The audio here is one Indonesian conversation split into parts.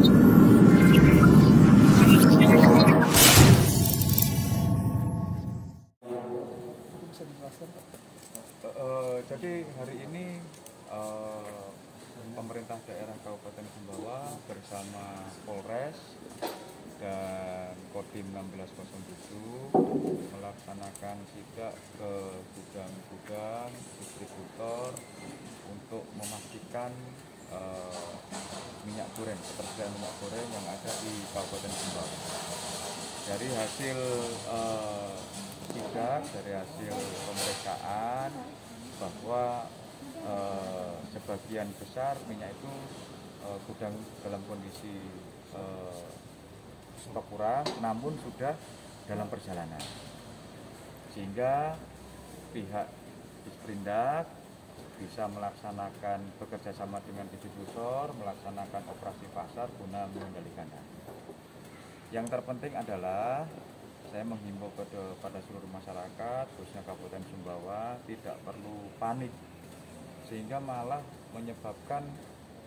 Jadi hari ini pemerintah daerah Kabupaten Sumbawa bersama Polres dan Kodim 1607 melaksanakan sidak ke gudang-gudang distributor untuk memastikan minyak goreng, ketersediaan minyak goreng yang ada di Kabupaten Sumbawa. Dari hasil sidak, dari hasil pemeriksaan bahwa sebagian besar minyak itu gudang dalam kondisi stok kurang, namun sudah dalam perjalanan, sehingga pihak Disperindak bisa melaksanakan bekerja sama dengan distributor, melaksanakan operasi pasar guna mengendalikan harga. Yang terpenting adalah saya menghimbau pada seluruh masyarakat, khususnya Kabupaten Sumbawa, tidak perlu panik sehingga malah menyebabkan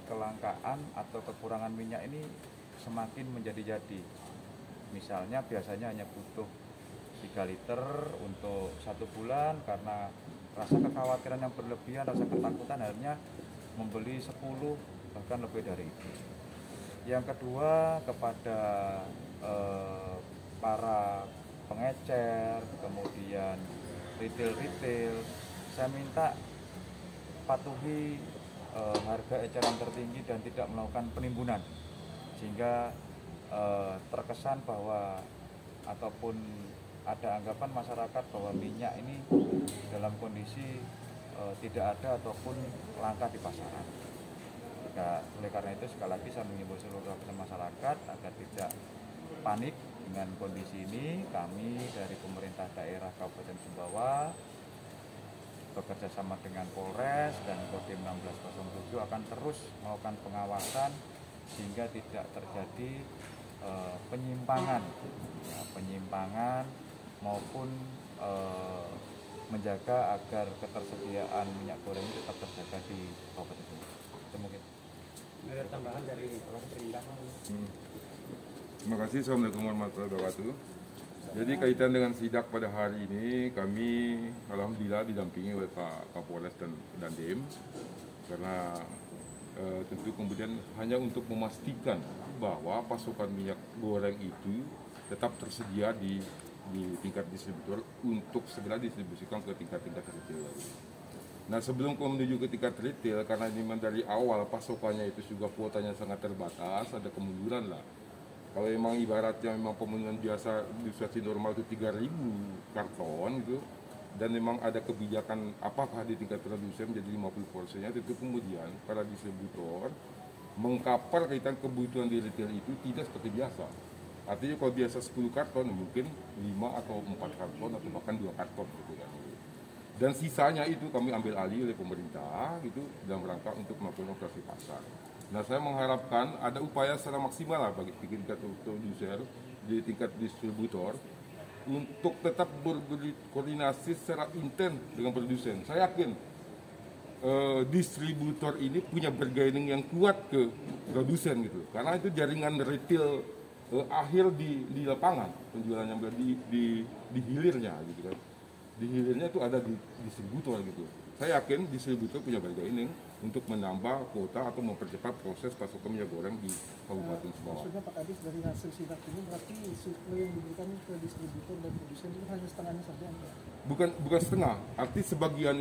kelangkaan atau kekurangan minyak ini semakin menjadi-jadi. Misalnya biasanya hanya butuh 3 liter untuk 1 bulan, karena rasa kekhawatiran yang berlebihan, rasa ketakutan, akhirnya membeli 10 bahkan lebih dari itu. Yang kedua, kepada para pengecer, kemudian retail, saya minta patuhi harga eceran tertinggi dan tidak melakukan penimbunan, sehingga terkesan bahwa ataupun ada anggapan masyarakat bahwa minyak ini dalam kondisi tidak ada ataupun langka di pasaran. Oleh karena itu sekali lagi saya mengimbau seluruh lapisan masyarakat agar tidak panik dengan kondisi ini. Kami dari pemerintah daerah Kabupaten Sumbawa bekerja sama dengan Polres dan Kodim 1607 akan terus melakukan pengawasan sehingga tidak terjadi penyimpangan maupun menjaga agar ketersediaan minyak goreng ini tetap terjaga di Kabupaten Sumbawa. Itu mungkin. Ada tambahan dari Disperindak. Terima kasih. Assalamualaikum warahmatullahi wabarakatuh. Jadi kaitan dengan sidak pada hari ini, kami alhamdulillah didampingi oleh Pak Kapolres dan Dandim, karena tentu kemudian hanya untuk memastikan bahwa pasokan minyak goreng itu tetap tersedia di tingkat distributor untuk segera distribusikan ke tingkat-tingkat retail. Nah, sebelum menuju ke tingkat retail, karena memang dari awal pasokannya itu juga kuotanya sangat terbatas, ada kemunduran lah. Kalau memang ibaratnya memang pemenuhan biasa di situasi normal itu 3.000 karton gitu, dan memang ada kebijakan apakah di tingkat produsen menjadi 50%-nya, tentu kemudian para distributor mengcover kaitan kebutuhan di retail itu tidak seperti biasa. Artinya kalau biasa 10 karton mungkin 5 atau 4 karton atau bahkan 2 karton gitu kan. Dan sisanya itu kami ambil alih oleh pemerintah gitu dalam rangka untuk melakukan operasi pasar. Nah, saya mengharapkan ada upaya secara maksimal lah bagi tingkat produser di tingkat distributor untuk tetap berkoordinasi secara intens dengan produsen. Saya yakin distributor ini punya bargaining yang kuat ke produsen gitu, karena itu jaringan retail akhir di lapangan penjualannya di hilirnya gitu kan. Di hilirnya itu ada di distributor gitu. Saya yakin distributor punya bargaining untuk menambah kuota atau mempercepat proses pasokan minyak goreng di Kabupaten Sumbawa. Maksudnya Pak Kadis, dari hasil sidak ini berarti suplai yang diberikan ke distributor dan produsen itu hanya setengahnya saja? Bukan setengah, arti sebagian,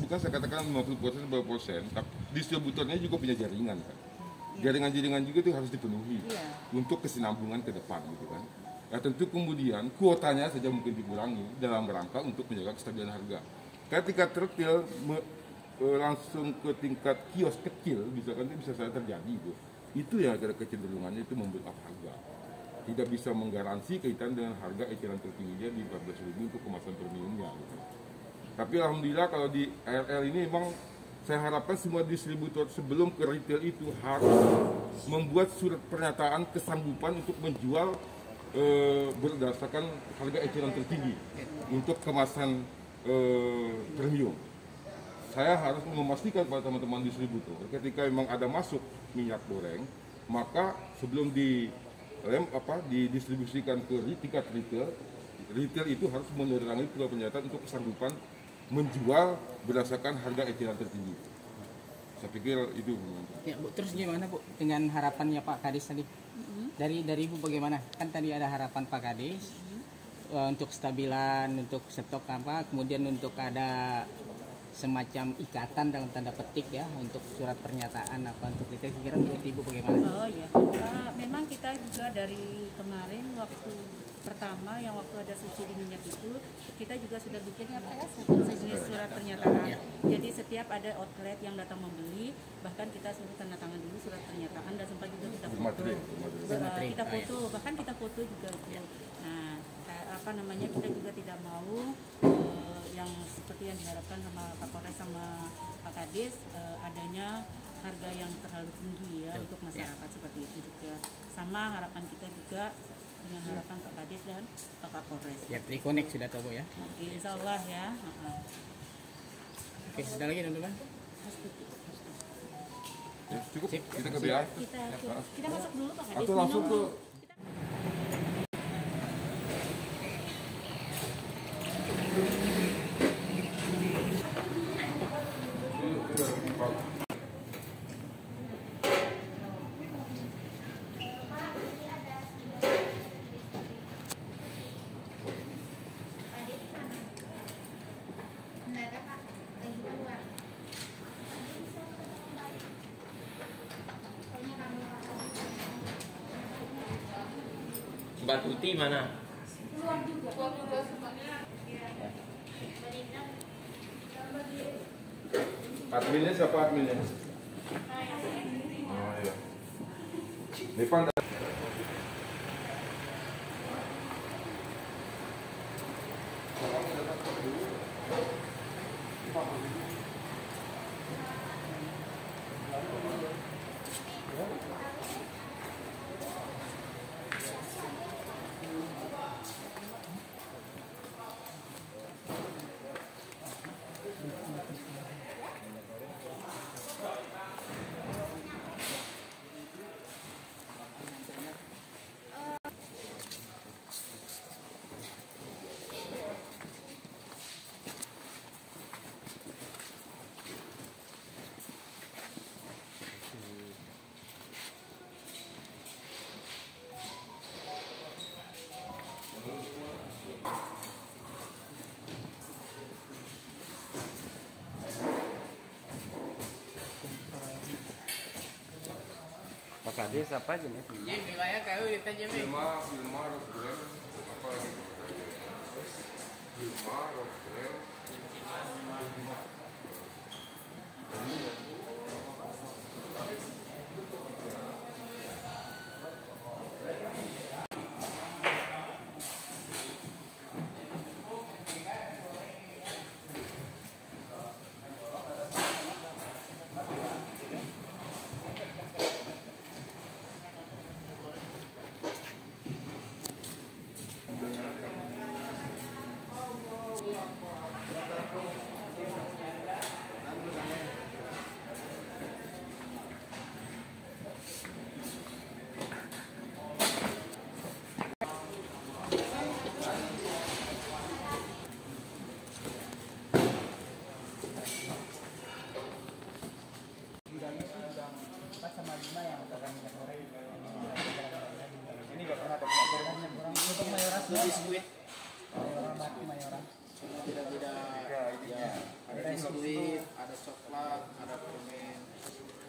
bukan saya katakan 50% berapa persen, tapi distributornya juga punya jaringan kan. Jaringan-jaringan juga itu harus dipenuhi untuk kesinambungan ke depan gitu kan. Nah, tentu kemudian kuotanya saja mungkin dikurangi dalam rangka untuk menjaga kestabilan harga. Ketika retail langsung ke tingkat kios kecil, misalkan itu bisa saja terjadi gitu. Itu ya kira kecenderungannya itu membuat harga. Tidak bisa menggaransi kaitan dengan harga eceran tertingginya di 14.000 untuk kemasan premiumnya. Gitu. Tapi alhamdulillah kalau di RL ini memang saya harapkan semua distributor sebelum ke retail itu harus membuat surat pernyataan kesanggupan untuk menjual berdasarkan harga eceran tertinggi untuk kemasan premium. Saya harus memastikan pada teman-teman distributor ketika memang ada masuk minyak goreng, maka sebelum didistribusikan ke tingkat retail itu harus menerangi surat pernyataan untuk kesanggupan menjual berdasarkan harga eceran tertinggi. Saya pikir itu. Ya Bu, terus gimana Bu dengan harapannya Pak Kadis tadi? Dari Ibu bagaimana? Kan tadi ada harapan Pak Kadis untuk stabilan, untuk stok apa, kemudian untuk ada semacam ikatan dalam tanda petik ya untuk surat pernyataan apa untuk itu, kira-kira menurut Ibu bagaimana? Oh ya, memang kita juga dari kemarin waktu pertama yang waktu ada subsidi minyak itu kita juga sudah bikin apa ya sejenis surat pernyataan. Jadi setiap ada outlet yang datang membeli bahkan kita suruh tanda tangan dulu surat pernyataan dan sempat juga kita foto. Kita foto bahkan kita foto juga itu. Nah apa namanya kita juga tidak mau yang seperti yang diharapkan sama Pak Polres sama Pak Kadis adanya harga yang terlalu tinggi ya untuk masyarakat seperti itu juga. Sama harapan kita juga dengan harapan Pak Kadis dan Pak Kapolres. Ya, Trikonex sudah tahu ya. Oke, insya Allah ya. Oke, sudah lagi teman-teman. Ya, cukup. Kita ke BA. Kita masuk dulu Pak Kadis. Atau langsung ke Mbak Tuti mana? 4 siapa adminnya? Oh iya. Depan. Pak Kadis apa aja nih? Iya, wilayah kau kita aja nih. Filma harus keren. Apa lagi? Filma harus keren. Ini nggak pernah ada minyak goreng. Untuk mayoras biskuit. Mayoran. Beda-beda ya, ada biskuit, ada coklat, ada permen.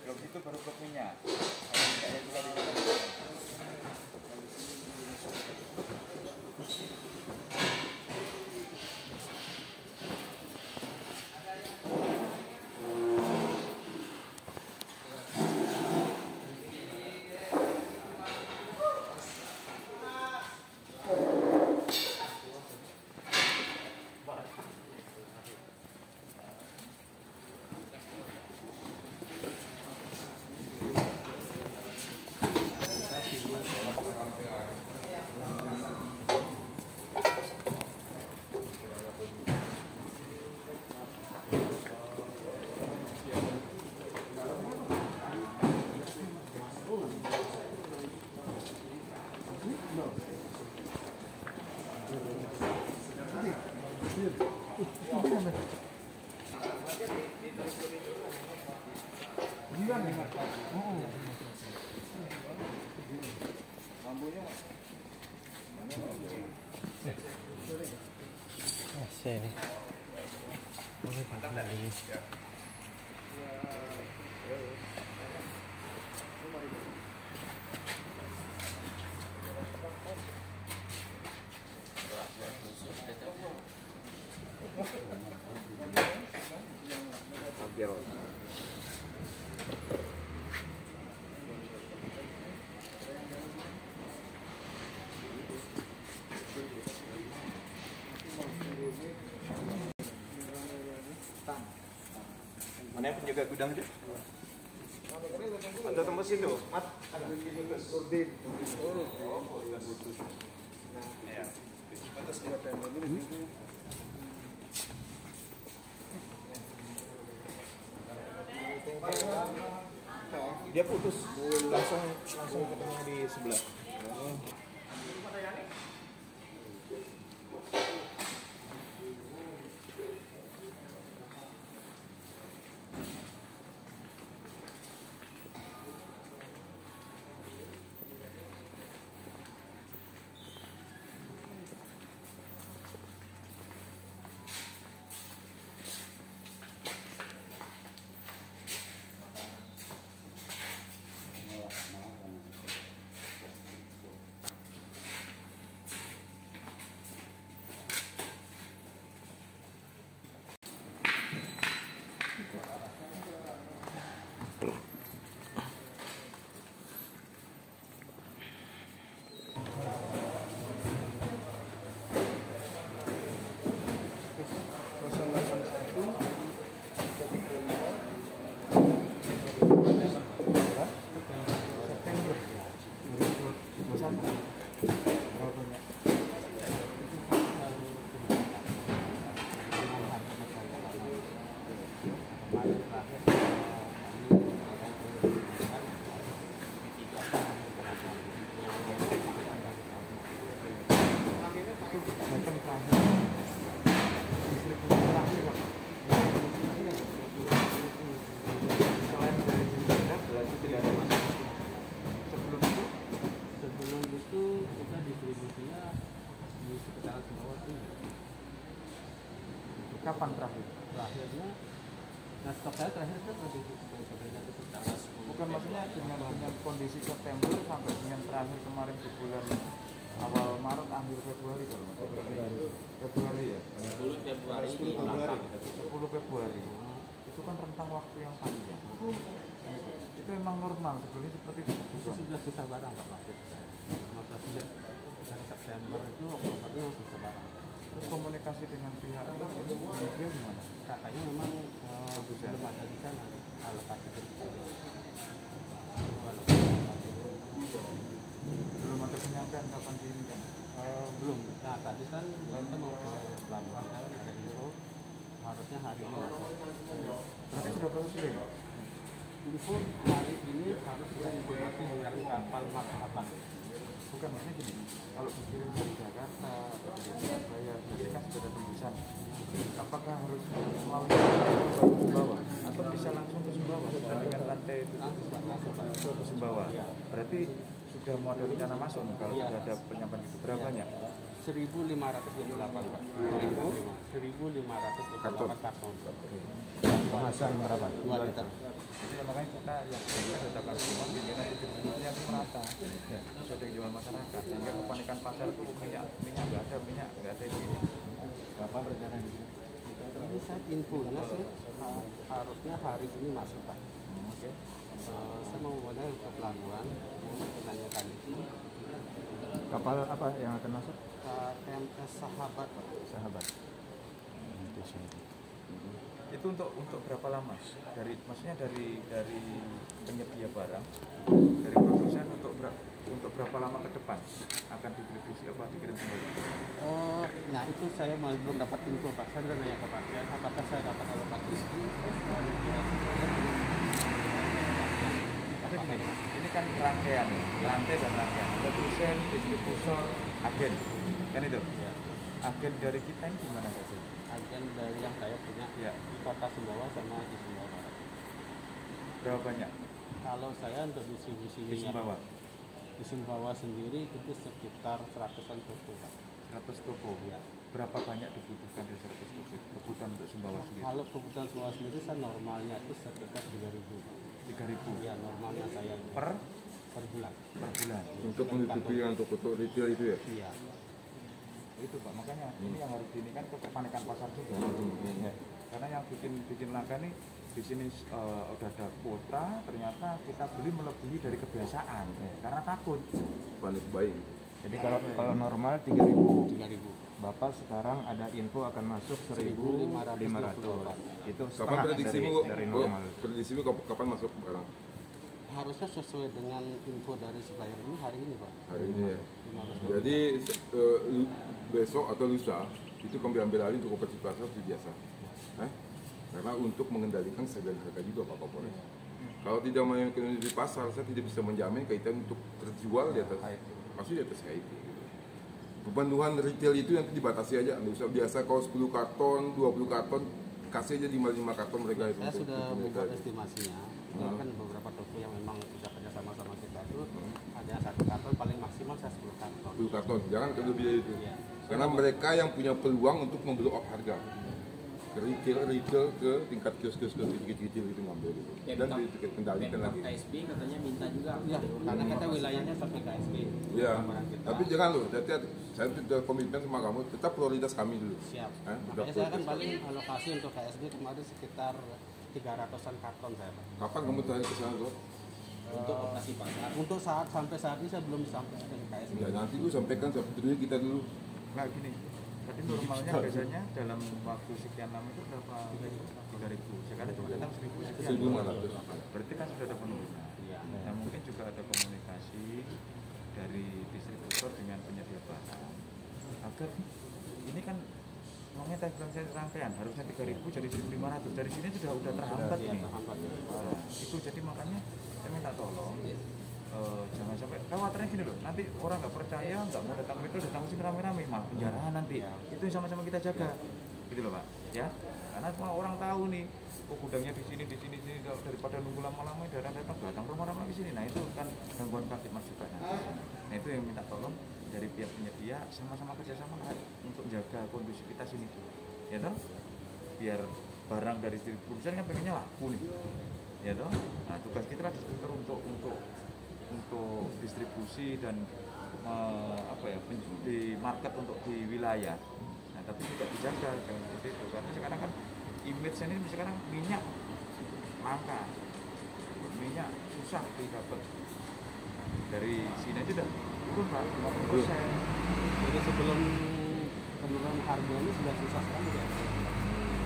Blok itu baru blok minyak. Ada minyaknya juga di dalam. Indonesia ini. Oke, Pak. Ini. Mana yang penjaga gudang itu? Ada tembus itu, Mat. Dia putus langsung ketemu di sebelah. Sebelum itu kita distribusinya di sekitaran Sulawesi. Kapan terakhir? Terakhirnya, nah stok saya terakhir kan lebih sebenarnya itu tanggal 10. Bukan maksudnya dengan kondisi September sampai dengan terakhir kemarin di bulan awal Maret akhir Februari kalau nggak salah. Februari ya. 10 Februari 10 Februari. Itu kan rentang waktu yang panjang. Itu emang normal sebetulnya seperti itu. Itu sudah sisa barang Pak Masih. Masa sudah dari September itu Oktober itu sisa barang. Terus komunikasi dengan pihak itu dia gimana? Katanya memang belum ada di sana alokasi dari sana. Belum ada penyampaian kapan ini kan? Belum. Nah tadi kan kita mau ke pelabuhan kan ada info harusnya hari ini. Berarti sudah proses ini? Info hari ini harus sudah informasi dari kapal martabat. Bukan maksudnya gini, kalau dikirim dari Jakarta atau dari Surabaya, berarti kan sudah ada tembusan. Apakah harus melalui Sumbawa atau bisa langsung ke Sumbawa dengan rantai itu ke Sumbawa? Berarti sudah mau ada rencana masuk nih, kalau sudah ada penyampaian itu berapa banyak? 1.528 Pak. 1.528 karton. Kemasan berapa? 2 liter. Jadi makanya kita yang kita tetapkan semua di mana distribusinya itu merata, sudah yang jual masyarakat, sehingga kepanikan pasar itu minyak nggak ada ini. Berapa rencana di sini? Ini saya infonya sih harusnya hari ini masuk Pak. Oke. Saya mau modal ke pelabuhan, menanyakan itu. Kapal apa yang akan masuk? TMS Sahabat Pak. Sahabat. Itu untuk berapa lama? Maksudnya dari penyedia barang, dari produsen untuk berapa lama ke depan akan distribusi apa dikirim kembali? Nah itu saya belum dapat info Pak. Saya sudah nanya ke Pak. Ya, apakah saya dapat alokasi? Maksudnya gini, ini kan rangkaian, rantai dan rangkaian. Produsen, distributor, agen, kan itu? Ya. Agen dari kita ini gimana saja? Agen dari yang saya punya Ya. di Kota Sumbawa sama di Sumbawa Barat. Berapa banyak Kalau saya untuk distribusi di Sumbawa? di Sumbawa sendiri itu sekitar 100-an toko Pak. 100 toko. Ya. berapa banyak dibutuhkan dari service publik kebutuhan untuk Sumbawa sendiri? Kalau kebutuhan Sumbawa sendiri saya normalnya itu sekitar 3.000. 3.000 Ya normalnya saya per bulan. bulan. Untuk menutupi yang toko retail itu ya. Iya. Itu Pak, makanya ini yang harus ini kan kepanikan pasar juga. Ya. Karena yang bikin langka nih di sini udah ada kuota, ternyata kita beli melebihi dari kebiasaan karena takut. Panik baik. Jadi kalau normal 3.000. 3.000. Bapak sekarang ada info akan masuk 1.500. Itu Kapan setengah prediksimu dari normal. prediksimu kapan masuk barang? Harusnya sesuai dengan info dari supplier ini hari ini Pak. Hari ini ya. 500. Jadi besok atau lusa itu kami ambil alih untuk operasi pasar seperti biasa. Karena untuk mengendalikan harga juga Pak Kapolres. Kalau tidak mengikuti di pasar, saya tidak bisa menjamin kaitan untuk terjual di atas pasti di atas HIP. Pemenuhan retail itu yang dibatasi aja, nggak usah biasa kalau 10 karton, 20 karton, kasih aja 5 karton mereka itu. Saya sudah untuk membuat mereka. estimasinya. Kan beberapa toko yang memang sudah kerjasama sama kita itu ada 1 karton paling maksimal saya 10 karton. 10 karton, jangan lebih dari itu. Iya. Karena mereka yang punya peluang untuk membeli up harga. Ke retail ke tingkat kios-kios kecil-kecil itu ngambil gitu. Dan dikendalikan lagi. KSB katanya minta juga. Ya, karena kita wilayahnya sampai KSB. Iya, Barang kita. tapi jangan loh, saya sudah komitmen sama kamu, tetap prioritas kami dulu. Siap. Sudah Makanya saya kan prioritas. paling alokasi untuk KSB kemarin sekitar 300-an karton saya Pak. Kapan kamu terakhir ke sana tuh? Untuk operasi pasar. Untuk sampai saat ini saya belum disampaikan ke KSB. Ya nanti lu sampaikan dulu kita dulu. Nah gini, tadi normalnya biasanya dalam waktu sekian lama itu berapa? 3.000. Sekarang cuma datang 1.000 sekian. 1.500. Berarti kan sudah ada penurunan. Iya. Dan mungkin juga ada komunikasi dari distributor dengan penyedia barang agar ini kan uangnya tadi bilang saya rangkaian harusnya 3.000 jadi 1.500 dari sini udah terhambat Iya, nih. terhambat. Nah, itu jadi makanya saya minta tolong jangan sampai khawatirnya gini loh, nanti orang nggak percaya nggak mau datang itu datang sini rame-rame malah penjarahan nanti. Itu yang sama-sama kita jaga gitu loh Pak ya, karena semua orang tahu nih gudangnya di sini daripada nunggu lama-lama datang rumah-rumah di sini. Nah itu kan gangguan kamtipmas juga. Nah itu yang minta tolong dari pihak penyedia sama-sama kerjasama untuk jaga kondusivitas ini tuh, ya toh, biar barang dari distributor kan pengennya laku nih, ya toh. Nah tugas kita lah distributor untuk distribusi dan di market untuk di wilayah. Nah tapi tidak dijaga jangan seperti itu, karena sekarang kan image ini sekarang minyak langka, minyak susah didapat. Dari sini aja udah turun Pak 50%. Jadi sebelum penurunan harga ini sudah susah sekali ya.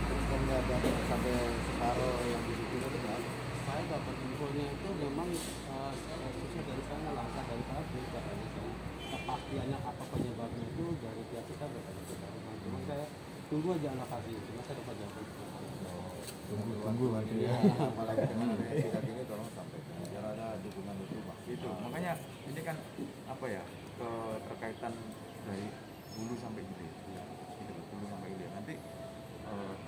Terus kan nggak ada sampai separuh yang di situ itu kan. Saya dapat infonya itu memang susah dari sana, langkah dari pabrik katanya saya. Kepastiannya apa penyebabnya itu dari pihak kita berkata kita. Cuma saya tunggu aja alokasi, cuma saya dapat jawaban. Tunggu lagi ya. Apalagi dengan tidak ini tolong sampaikan biar ada dukungan itu Pak. Itu makanya ini kan apa ya, keterkaitan dari hulu sampai hilir gitu loh, hulu sampai hilir nanti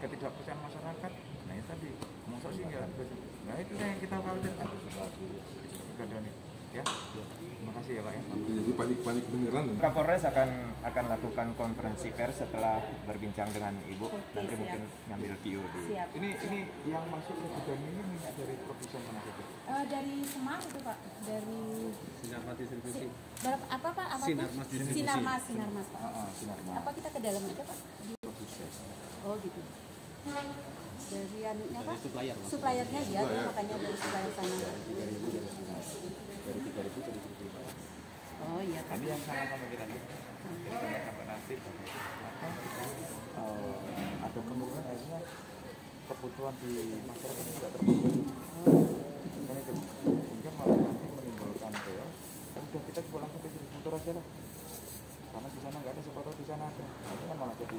ketidakpercayaan masyarakat. Nah itu tadi masa sih nggak, nah itu yang kita khawatirkan kegaduhan itu ya. Terima kasih ya Pak ya. Jadi panik beneran. Kapolres akan lakukan konferensi pers setelah berbincang dengan Ibu. Nanti siap. mungkin ngambil PO di. Siap. Ini yang masuk ke gudang ini minyak dari produsen mana saja? Dari Semar itu Pak, dari Sinarmas distribusi. apa Pak? Apa Sinarmas distribusi. Sinarmas Pak. Sinarmas. Apa kita ke dalam aja Pak? Produsen. Oh gitu. Dari anunya apa? Dari supplier, Mas. Suppliernya ya, makanya dari supplier sana. Dari 3.000 jadi 1.500. Oh iya Pak. Ini yang sama-sama kita nih. Kita sampai nanti maka ada kemungkinan akhirnya kebutuhan di masyarakat tidak terpenuhi. Kan itu sehingga malah nanti menimbulkan chaos. Udah kita pulang ke distributor aja lah. Karena di sana nggak ada, siapa tahu di sana ada. Nah, itu kan malah jadi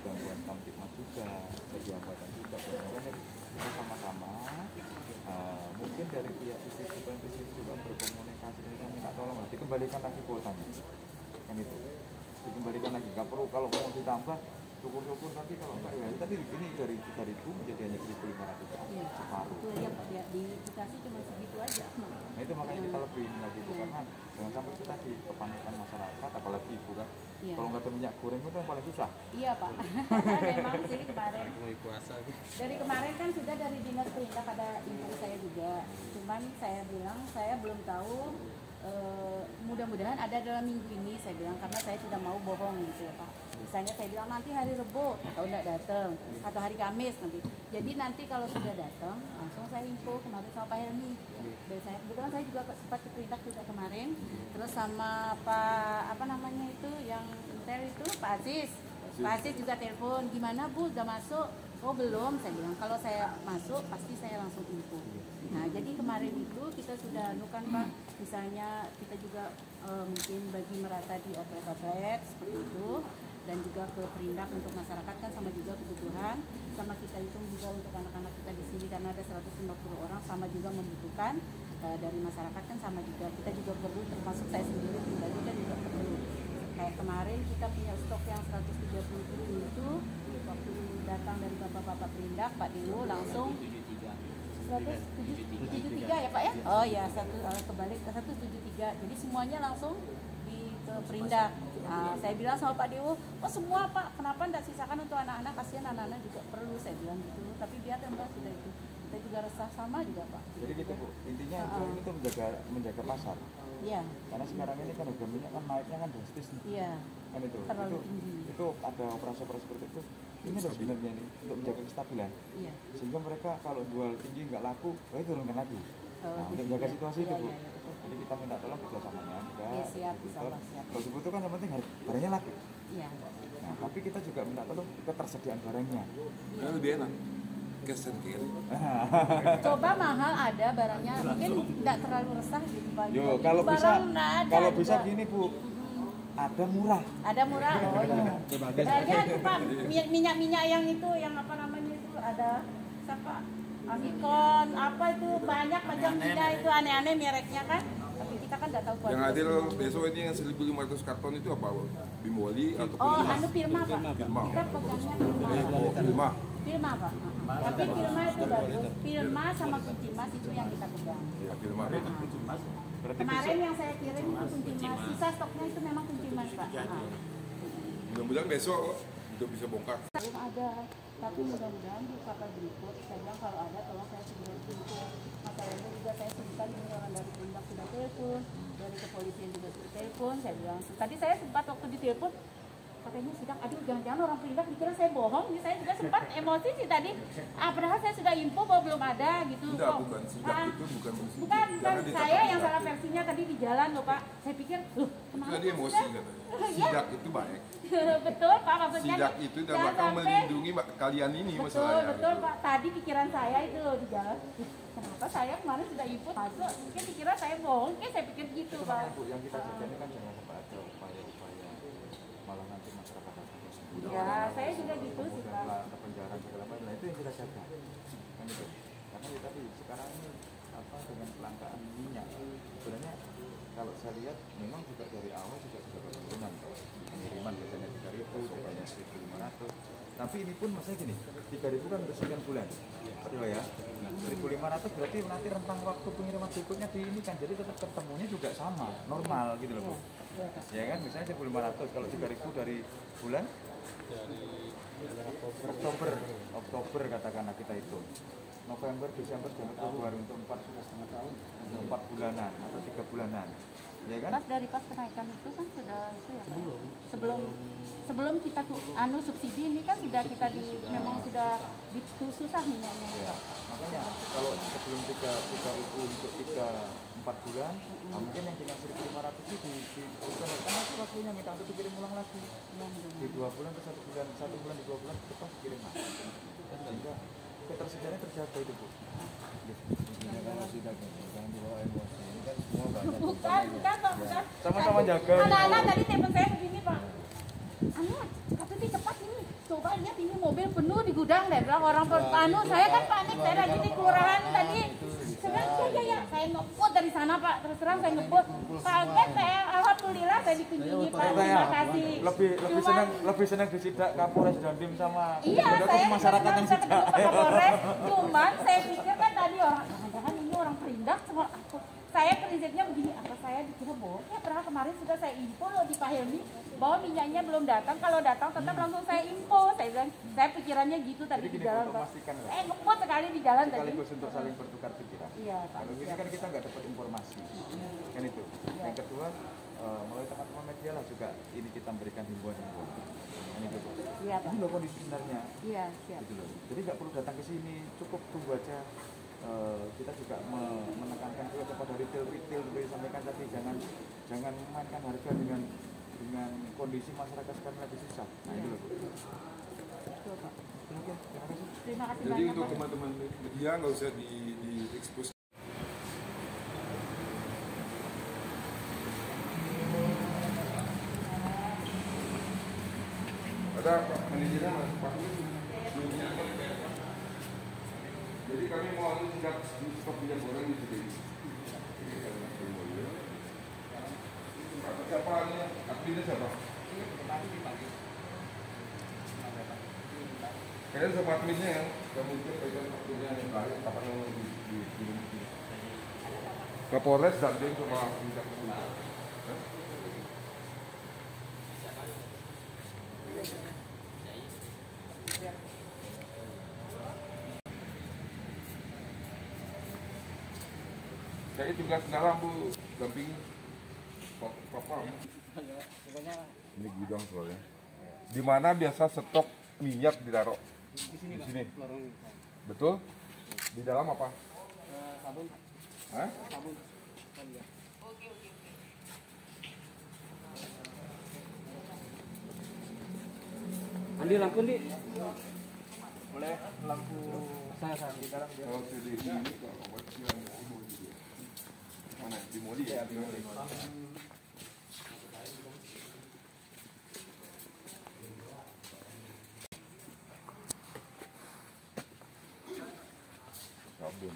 gangguan kamtipmas juga, jadi hambatan juga. Makanya kita sama-sama mungkin dari pihak distributor juga berkomunikasi dengan minta tolong lah dikembalikan lagi kuotanya. Kan itu dikembalikan lagi, nggak perlu kalau mau ditambah syukur-syukur nanti kalau enggak ya tadi ini dari 3.000 menjadi hanya 1.500 Iya. separuh. Itu ya Pak, ya, dikasih cuma segitu aja. Nah itu makanya kita lebih lagi Bu, karena jangan sampai kita di kepanikan masyarakat, apalagi Ibu kan. Iya. Kalau nggak ada minyak goreng itu yang paling susah. Iya Pak, memang sih kemarin. Dari kemarin kan sudah dari dinas perindak ada info saya juga. Cuman saya bilang saya belum tahu. Mudah-mudahan ada dalam minggu ini saya bilang, karena saya tidak mau bohong gitu ya Pak. Misalnya saya bilang nanti hari Rebo atau enggak datang atau hari Kamis nanti. Jadi nanti kalau sudah datang langsung saya info kemarin sama Pak Helmi. Dan saya kebetulan saya juga sempat ke perindak juga kemarin. Terus sama Pak apa namanya itu yang intel itu Pak Aziz. Pak Aziz juga telepon, gimana Bu udah masuk? Oh belum, saya bilang kalau saya masuk pasti saya langsung info. Nah jadi kemarin itu kita sudah anukan Pak, misalnya kita juga mungkin bagi merata di outlet seperti itu, dan juga ke perindak untuk masyarakat kan sama juga kebutuhan, sama kita hitung juga untuk anak-anak kita di sini karena ada 150 orang sama juga membutuhkan dari masyarakat kan sama juga, kita juga perlu, termasuk saya sendiri pribadi kan juga perlu. Kayak kemarin kita punya stok yang 130 itu waktu datang dari bapak-bapak perindak Pak Dewo langsung 173 ya Pak ya? Oh ya, kebalik ke 173. Jadi semuanya langsung ke perindak. Nah, saya bilang sama Pak Dewo, oh semua Pak, kenapa enggak sisakan untuk anak-anak? Kasihan anak-anak juga perlu, saya bilang gitu. Tapi biar Mbak sudah itu. Kita juga resah sama juga Pak. Jadi gitu Bu, intinya itu menjaga pasar. Iya. Karena sekarang ini kan harga minyak kan naiknya kan drastis nih. Iya. Kan itu. Terlalu tinggi. Itu ada operasi-operasi seperti itu. Ini sebenarnya ini untuk menjaga kestabilan. Iya. Sehingga mereka kalau jual tinggi nggak laku, turunkan lagi. Nah, untuk menjaga situasi itu Bu. Jadi kita minta tolong kerjasamanya juga. Iya, siap, siap. Kalau dibutuhkan yang penting barangnya laku. Iya. Nah, tapi kita juga minta tolong ketersediaan barangnya. Nah, lebih enak. Cash and carry. Coba mahal ada barangnya, mungkin tidak terlalu resah gitu Pak. Yo, Jadi kalau bisa, barang nggak ada kalau juga. bisa gini Bu, ada murah. Ada murah. Oh iya. Banyak tuh Pak, minyak-minyak yang itu, yang apa namanya itu ada siapa? Amikon, apa itu banyak macam minyak itu aneh-aneh mereknya kan. Tapi kita kan nggak tahu Yang kualitasnya. adil besok ini yang 1.500 karton itu apa? Bimoli atau Oh, anu Firma Pak. Firma. Kita pegangnya Firma. Firma. Firma Pak. Tapi Firma itu bagus. Firma sama kunci mas itu yang kita pegang. Ya, Firma. Kemarin yang saya kirim itu kunci mas. Sisa stoknya itu memang kunci mas Pak. Mudah-mudahan besok untuk bisa bongkar. Belum ada, tapi mudah-mudahan di kapal berikut. Saya bilang kalau ada tolong saya segera jemput. Masalahnya juga saya sebutkan ini orang dari perindak sudah telepon, dari kepolisian juga sudah telepon. Saya bilang tadi saya sempat waktu ditelepon katanya sidak, aduh jangan-jangan orang perindak dikira saya bohong. Jadi saya juga sempat emosi sih tadi. Padahal saya sudah info bahwa belum ada gitu. Tidak, kok. bukan sidak itu bukan Bukan Karena dia saya takut yang sidak. salah versinya tadi di jalan loh Pak. Saya pikir, loh kemana Tadi Pak emosi Sidak? katanya. Iya. Sidak itu baik. Betul Pak, maksudnya Sidak itu dalam jangan rangka sampai- melindungi kalian ini betul, masalahnya. betul Pak. Tadi pikiran saya itu loh di jalan. Kenapa saya kemarin sudah input masuk? Mungkin dikira saya bohong, kayak saya pikir gitu Itu Pak. makanya Bu, yang kita jaga ini kan jangan sampai ada upaya-upaya malah nanti masyarakat akan Ya, saya juga gitu sih Pak. ada penjara segala macam. Nah itu yang kita jaga. Kan itu. Karena ya tadi sekarang ini apa dengan kelangkaan minyak sebenarnya kalau saya lihat memang juga dari awal juga sudah penurunan pengiriman biasanya 3.000 supaya 1.500. Tapi ini pun maksudnya gini, 3.000 kan untuk sekian bulan. Betul ya. 1.500 berarti nanti rentang waktu pengiriman berikutnya di ini kan jadi tetap ketemunya juga sama, normal gitu loh Bu. Ya kan misalnya 1.500 kalau 3.000 dari bulan Oktober katakanlah kita itu. November, Desember, Januari, Februari untuk 4 bulanan atau 3 bulanan. Ya kan? Pas dari pas kenaikan itu kan sudah itu ya Pak. Sebelum kita subsidi ini kan sudah kita memang sudah susah minyaknya ya Pak. Makanya kalau sebelum 3.000 untuk 4 bulan, nah mungkin yang dengan 1.500 itu diusahakan lagi waktunya minta untuk dikirim ulang lagi. Di 2 bulan ke 1 bulan, 1 bulan di 2 bulan tetap dikirim lagi. Sehingga ketersediaannya terjaga itu Bu. Intinya kalau tidak jangan dibawa emosi. Ini kan semua banyak. Bukan Pak, bukan. Sama-sama jaga. Anak-anak tadi telepon saya begini Pak. Tapi cepat ini. Coba lihat ini mobil penuh di gudang deh. Bilang orang saya kan panik. Saya lagi di kelurahan tadi. Iya, saya ngebut dari sana Pak, terus terang saya ngebut. Kaget saya, alhamdulillah saya dikunjungi Pak, terima kasih. Lebih senang disidak Kapolres Dandim sama Iya, saya masyarakat yang ketemu sidak. Pak Kapolres, cuman saya pikir kan tadi orang, jangan-jangan ini orang Perindak semua aku. Saya prinsipnya begini, apa saya dikira bohong ya, padahal kemarin sudah saya info loh di Pak Helmi bahwa minyaknya belum datang, kalau datang tetap langsung saya info. Saya bilang, saya pikirannya gitu tadi di jalan Pak. Saya ngebut sekali di jalan tadi. Sekaligus untuk saling bertukar pikiran. Iya Pak. Kalau ini kan kita nggak dapat informasi, kan itu. Yang kedua, melalui teman-teman media lah juga ini kita memberikan himbauan-himbauan. Kan itu. Iya Pak. Ini loh kondisi sebenarnya. Iya, siap. Gitu loh. Jadi nggak perlu datang ke sini, cukup tunggu aja. Kita juga menekankan juga kepada retail seperti disampaikan tadi, jangan memainkan harga dengan kondisi masyarakat sekarang lagi susah. Nah itu loh. Betul Pak. Oke, terima kasih. Terima kasih Jadi banyak untuk Pak. teman-teman media nggak usah di expose. Ada manajernya Mas Pak. Jadi kami mau tidak stok minyak goreng di sini. Siapa ini? Adminnya siapa? Kalian sama adminnya ya? Kamu itu pegang adminnya yang lain. Kapan mau di Kapolres dan dia sama minyak goreng. Saya tugas dalam Bu, dampingi Papa. Ini gudang soalnya. Di mana biasa stok minyak ditaruh? Di sini. Betul? Di dalam apa? Sabun. Hah? Sabun. Andi lampu di. Boleh lampu Saya. di dalam dia. Kalau di sini kalau buat siang ini dia. Mana? Di Modi ya? Di Modi. Sabun.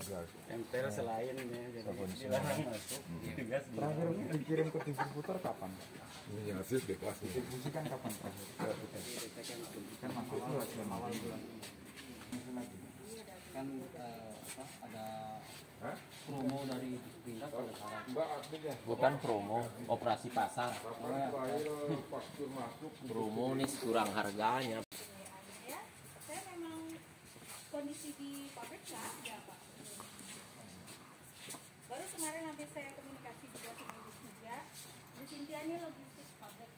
Gas. Tempel selain ya. Sabun Dilarang masuk. Gas. Terakhir dikirim ke distributor kapan? Ini yang hasil bebas. Distribusikan kapan terakhir? Kan maksudnya lagi awal bulan. Kan ada Hah? promo dari Pindah pada saat Mbak admin ya? Bukan promo, operasi pasar. Kapan terakhir pastur masuk? Promo nih kurang harganya. Ya, saya memang kondisi di pabrik nggak ada Pak. Baru kemarin habis saya komunikasi juga sama Ibu Sintia. Ibu Sintia ini logistik pabrik.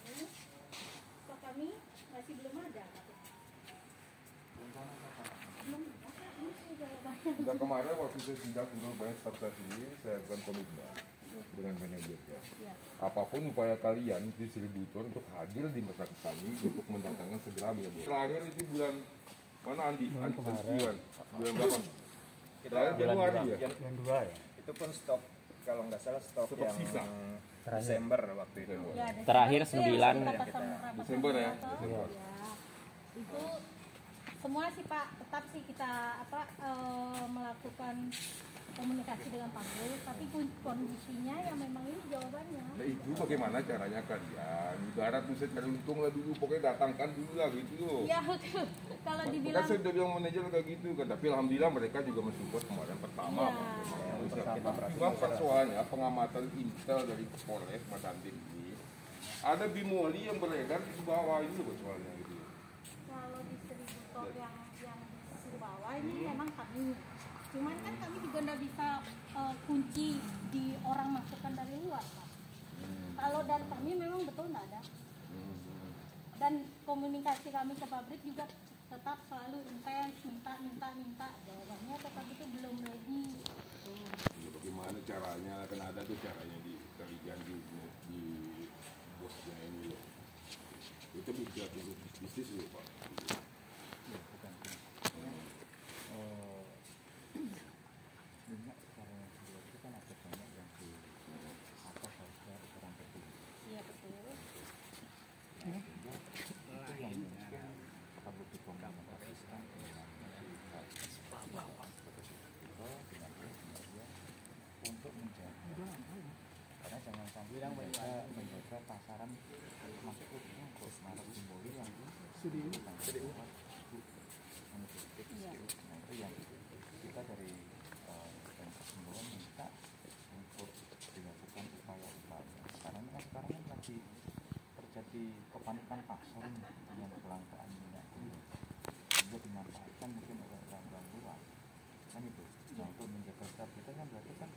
Ini stok kami masih belum ada. Belum ada, Pak. Ini sudah banyak. Sudah kemarin waktu saya sidang untuk banyak staf ini, saya akan komitmen dengan manajernya. Ya. Apapun upaya kalian distributor untuk hadir di tempat kami untuk mendatangkan segera minyak. Terakhir itu bulan mana Andi? Andi bulan berapa? Terakhir Januari ya? Yang dua ya? Itu pun stok kalau nggak salah stok Stok yang sisa. Desember waktu itu. Ya, ada Terakhir satu yang 9 kita ya. pasang rapat Desember ya? sama Desember. ya. Itu semua sih Pak, tetap sih kita melakukan komunikasi dengan pabrik, tapi kondisinya yang memang ini jawabannya. Nah itu bagaimana caranya kalian? Ibarat bisa cari untung lah dulu, pokoknya datangkan dulu lah gitu loh. Ya kalau Kan dibilang saya udah bilang manajer kayak gitu kan, tapi alhamdulillah mereka juga mensupport kemarin pertama. Iya. Cuma persoalannya pengamatan intel dari Polres Mas Andim ini, ada bimoli yang beredar di bawah ini loh soalnya gitu. kalau distributor yang di bawah ini memang kami, cuman kan kami juga nggak bisa kunci di orang masukkan dari luar Pak. Kalau dari kami memang betul nggak ada, dan komunikasi kami ke pabrik juga tetap selalu intens, minta jawabannya tetap itu belum lagi. Ya, bagaimana caranya, kan ada tuh caranya di bosnya ini loh. Itu bisa bisnis loh Pak. Minyak sekarang itu kan ada banyak yang di atas harga ukuran tertentu. Iya betul. Itu yang mungkin perlu dikomunikasikan dengan menjaga pasaran masuk ke Maret Simboli yang CDU. Nah itu yang kita dari Pemkab Simboli minta untuk dilakukan upaya-upaya. Karena ini kan sekarang kan lagi terjadi kepanikan pasar dengan kelangkaan minyak bumi, sehingga dimanfaatkan mungkin oleh orang-orang luar kan itu. Nah untuk menjaga stabilitas kan berarti kan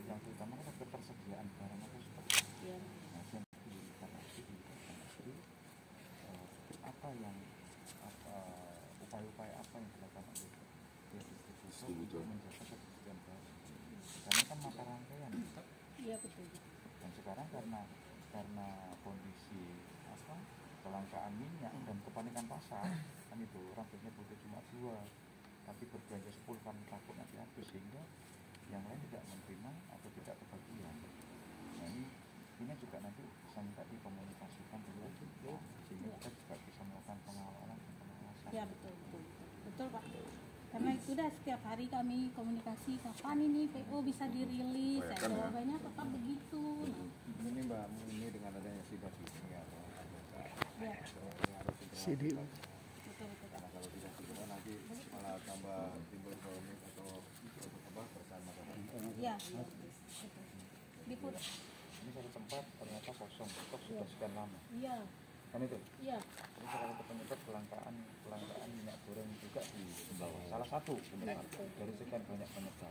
yang terutama kan ketersediaan barang atau stok. Nah yang apa yang upaya-upaya apa yang dilakukan oleh distributor untuk menjaga ketersediaan barang, karena kan mata rangkaian. Iya betul. Dan sekarang karena kondisi kelangkaan minyak dan kepanikan pasar kan itu, orang biasanya butuh cuma 2 tapi berbelanja 10 kan takut nanti habis, sehingga yang lain tidak menerima atau tidak kebagian. Nah ini juga nanti bisa minta dikomunikasikan dulu sehingga kita juga bisa melakukan pengawalan dan pengawasan. Ya betul Pak. Karena itu dah setiap hari kami komunikasi kapan ini PO bisa dirilis. Jawabannya tetap begitu. Nah, Ini Mbak, ini dengan adanya sidak ini atau ya. CDU. Betul. karena kalau tidak sidak nanti malah tambah timbul polemik atau bersama masyarakat. Iya. Betul. Ini satu tempat ternyata kosong, stok sudah sekian lama. Iya. Kan itu. Iya. Ini salah satu penyebab kelangkaan minyak goreng juga di Sumbawa. Salah satu penyebab dari sekian banyak penyebab.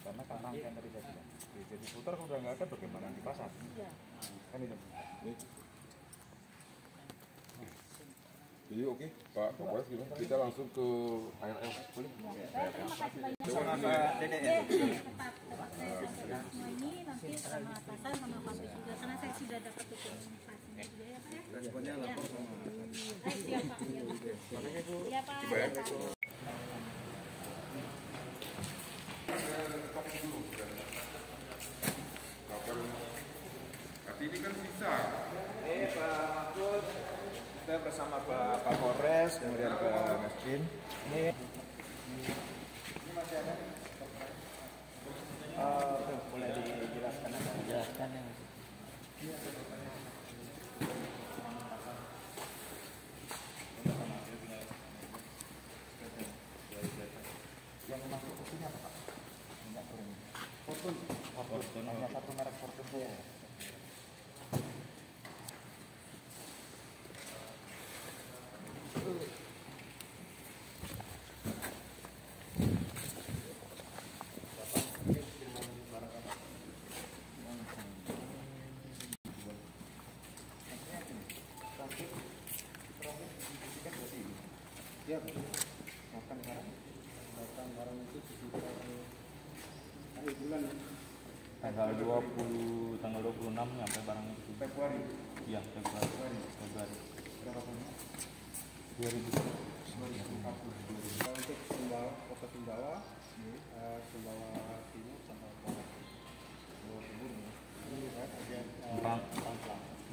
Karena kan rangkaian tadi saya bilang. Jadi putar kalau udah nggak ada bagaimana di pasar? Iya. Kan itu. Jadi oke, Pak Kapolres gimana? Kita langsung ke ARL, boleh? Terima kasih banyak. Coba Mbak Dede. Tetap semua ini nanti sama atasan sama pabrik juga, karena saya sudah dapat dokumentasinya juga ya Pak ya. Responnya lapor sama Siap Pak. Iya Pak. Tapi ini kan sisa. Pak Mahfud, kita bersama Pak Kapolres, kemudian Pak Meskin. Ini masih ada. Boleh dijelaskan apa? Jelaskan ya. yang masuk ke sini apa Pak? Minyak goreng. Fortune. Hanya satu merek Fortune ya. Tanggal 26 sampai barang itu. Februari. Iya, Februari. Berapa punya? 2000. Kalau untuk kota Sumbawa, Sumbawa Timur sama Barat. Sumbawa Timur ya. Ini kan bagian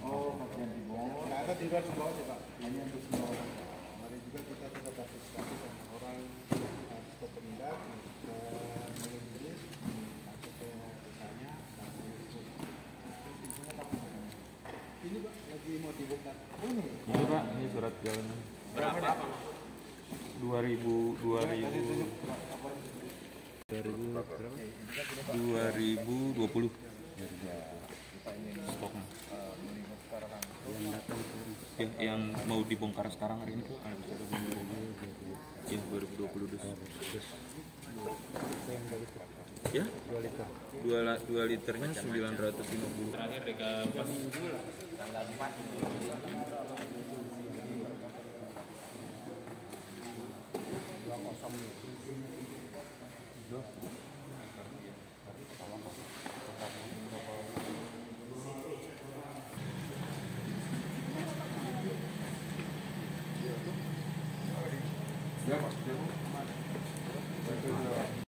Oh, bagian timur. nggak ada di luar Sumbawa sih Pak. Hanya untuk semua. Kemarin juga kita sudah partisipasi sama orang stop pemindah mengunjungi masuk ke desanya ini Pak lagi mau dibuka. Ini. Ini Pak, ini surat jalan. Berapa Pak? 2020. Stoknya. Yang mau dibongkar sekarang hari ini tuh ada bisa ya 2020 ya 2 liternya 950 terakhir Deka Tanggal 4. Ya Pak.